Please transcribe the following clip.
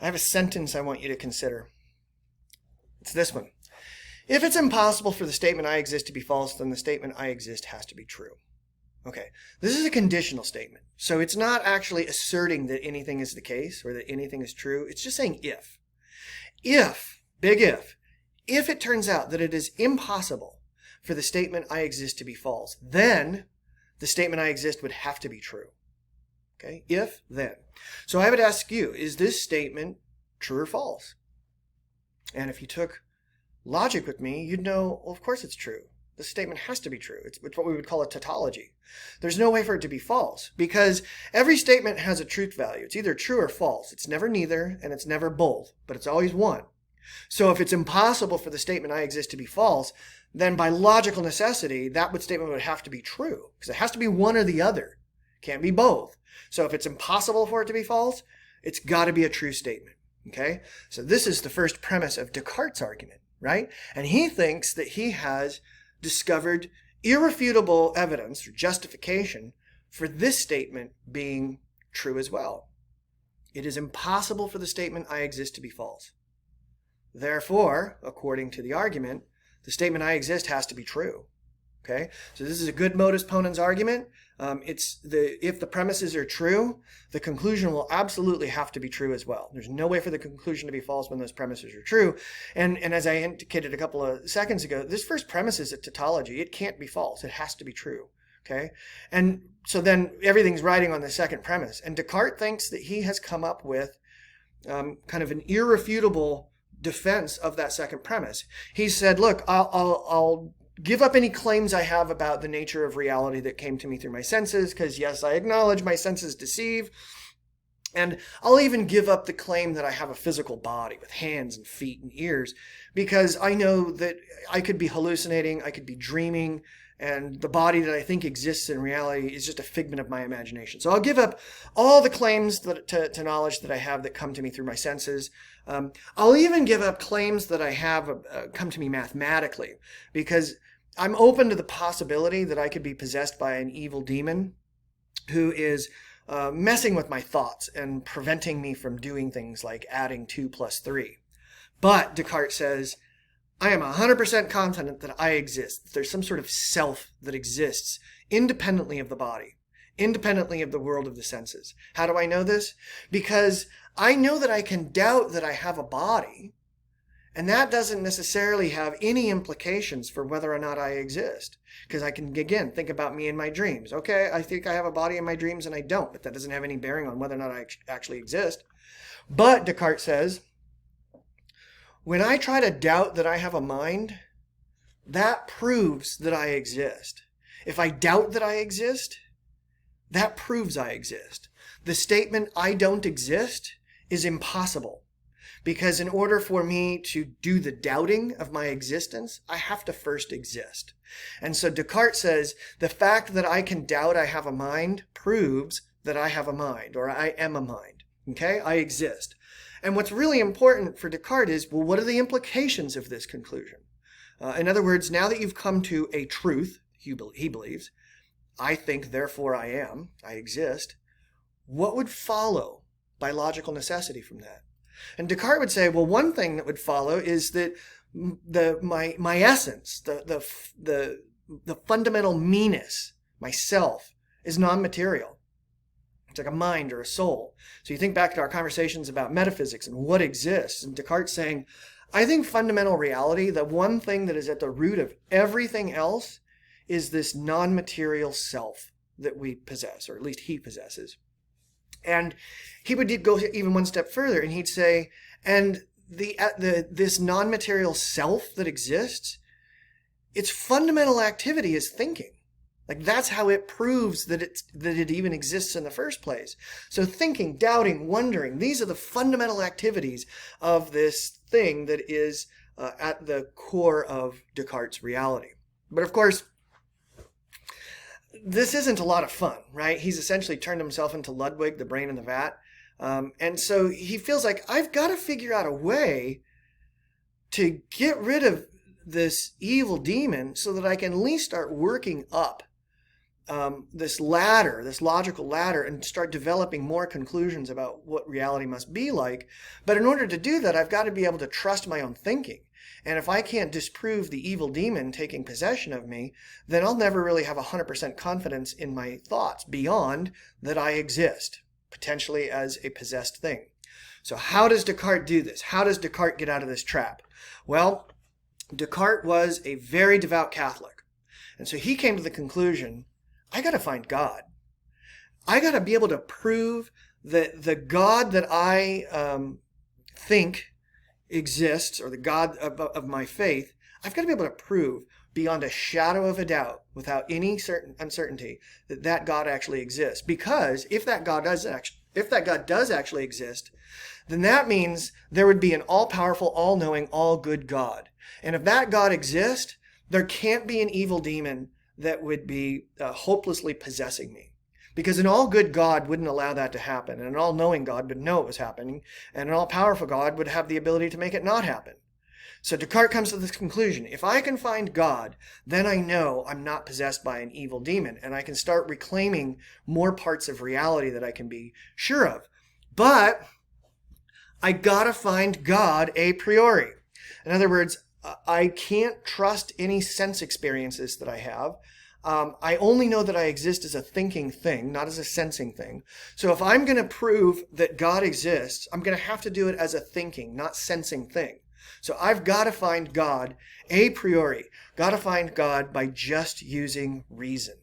I have a sentence I want you to consider. It's this one. If it's impossible for the statement I exist to be false, then the statement I exist has to be true. Okay, this is a conditional statement. So it's not actually asserting that anything is the case or that anything is true. It's just saying if. If, big if it turns out that it is impossible for the statement I exist to be false, then the statement I exist would have to be true. Okay, if, then. So I would ask you, is this statement true or false? And if you took logic with me, you'd know, well, of course it's true. This statement has to be true. It's what we would call a tautology. There's no way for it to be false because every statement has a truth value. It's either true or false. It's never neither and it's never both, but it's always one. So if it's impossible for the statement I exist to be false, then by logical necessity, that statement would have to be true because it has to be one or the other. It can't be both. So if it's impossible for it to be false, it's got to be a true statement. Okay? So this is the first premise of Descartes' argument, right? And he thinks that he has discovered irrefutable evidence or justification for this statement being true as well. It is impossible for the statement I exist to be false. Therefore, according to the argument, the statement I exist has to be true. Okay, so this is a good modus ponens argument. If the premises are true, the conclusion will absolutely have to be true as well. There's no way for the conclusion to be false when those premises are true. And as I indicated a couple of seconds ago, this first premise is a tautology. It can't be false. It has to be true. Okay, and so then everything's riding on the second premise. And Descartes thinks that he has come up with kind of an irrefutable defense of that second premise. He said, look, I'll give up any claims I have about the nature of reality that came to me through my senses, because yes, I acknowledge my senses deceive. And I'll even give up the claim that I have a physical body with hands and feet and ears, because I know that I could be hallucinating, I could be dreaming, and the body that I think exists in reality is just a figment of my imagination. So I'll give up all the claims to knowledge that I have that come to me through my senses. I'll even give up claims that I have come to me mathematically, because I'm open to the possibility that I could be possessed by an evil demon who is messing with my thoughts and preventing me from doing things like adding 2 plus 3. But Descartes says, I am 100% confident that I exist, that there's some sort of self that exists independently of the body, independently of the world of the senses. How do I know this? Because I know that I can doubt that I have a body, and that doesn't necessarily have any implications for whether or not I exist. Because I can, again, think about me in my dreams. Okay, I think I have a body in my dreams and I don't, but that doesn't have any bearing on whether or not I actually exist. But, Descartes says, when I try to doubt that I have a mind, that proves that I exist. If I doubt that I exist, that proves I exist. The statement, I don't exist, is impossible. Because in order for me to do the doubting of my existence, I have to first exist. And so Descartes says, the fact that I can doubt I have a mind proves that I have a mind, or I am a mind. Okay? I exist. And what's really important for Descartes is, well, what are the implications of this conclusion? In other words, now that you've come to a truth, he believes, I think, therefore I am, I exist, what would follow by logical necessity from that? And Descartes would say, well, one thing that would follow is that my essence, the fundamental me-ness, myself, is non-material. It's like a mind or a soul. So you think back to our conversations about metaphysics and what exists, and Descartes saying, I think fundamental reality, the one thing that is at the root of everything else, is this non-material self that we possess, or at least he possesses. And he would go even one step further, and he'd say, and this non-material self that exists, its fundamental activity is thinking. Like, that's how it proves that it even exists in the first place. So thinking, doubting, wondering, these are the fundamental activities of this thing that is at the core of Descartes' reality. But of course, this isn't a lot of fun, right? He's essentially turned himself into Ludwig, the brain in the vat. And so he feels like, I've got to figure out a way to get rid of this evil demon so that I can at least start working up this ladder, this logical ladder, and start developing more conclusions about what reality must be like. But in order to do that, I've got to be able to trust my own thinking. And if I can't disprove the evil demon taking possession of me, then I'll never really have 100% confidence in my thoughts beyond that I exist, potentially as a possessed thing. So how does Descartes do this? How does Descartes get out of this trap? Well, Descartes was a very devout Catholic. And so he came to the conclusion, I got to find God. I got to be able to prove that the God that I think exists, or the God of my faith, I've got to be able to prove beyond a shadow of a doubt, without any certain uncertainty, that that God actually exists. Because if that God does actually exist, then that means there would be an all-powerful, all-knowing, all-good God. And if that God exists, there can't be an evil demon that would be hopelessly possessing me. Because an all-good God wouldn't allow that to happen. And an all-knowing God would know it was happening. And an all-powerful God would have the ability to make it not happen. So Descartes comes to this conclusion. If I can find God, then I know I'm not possessed by an evil demon. And I can start reclaiming more parts of reality that I can be sure of. But I gotta find God a priori. In other words, I can't trust any sense experiences that I have. I only know that I exist as a thinking thing, not as a sensing thing. So if I'm going to prove that God exists, I'm going to have to do it as a thinking, not sensing thing. So I've got to find God a priori. Got to find God by just using reason.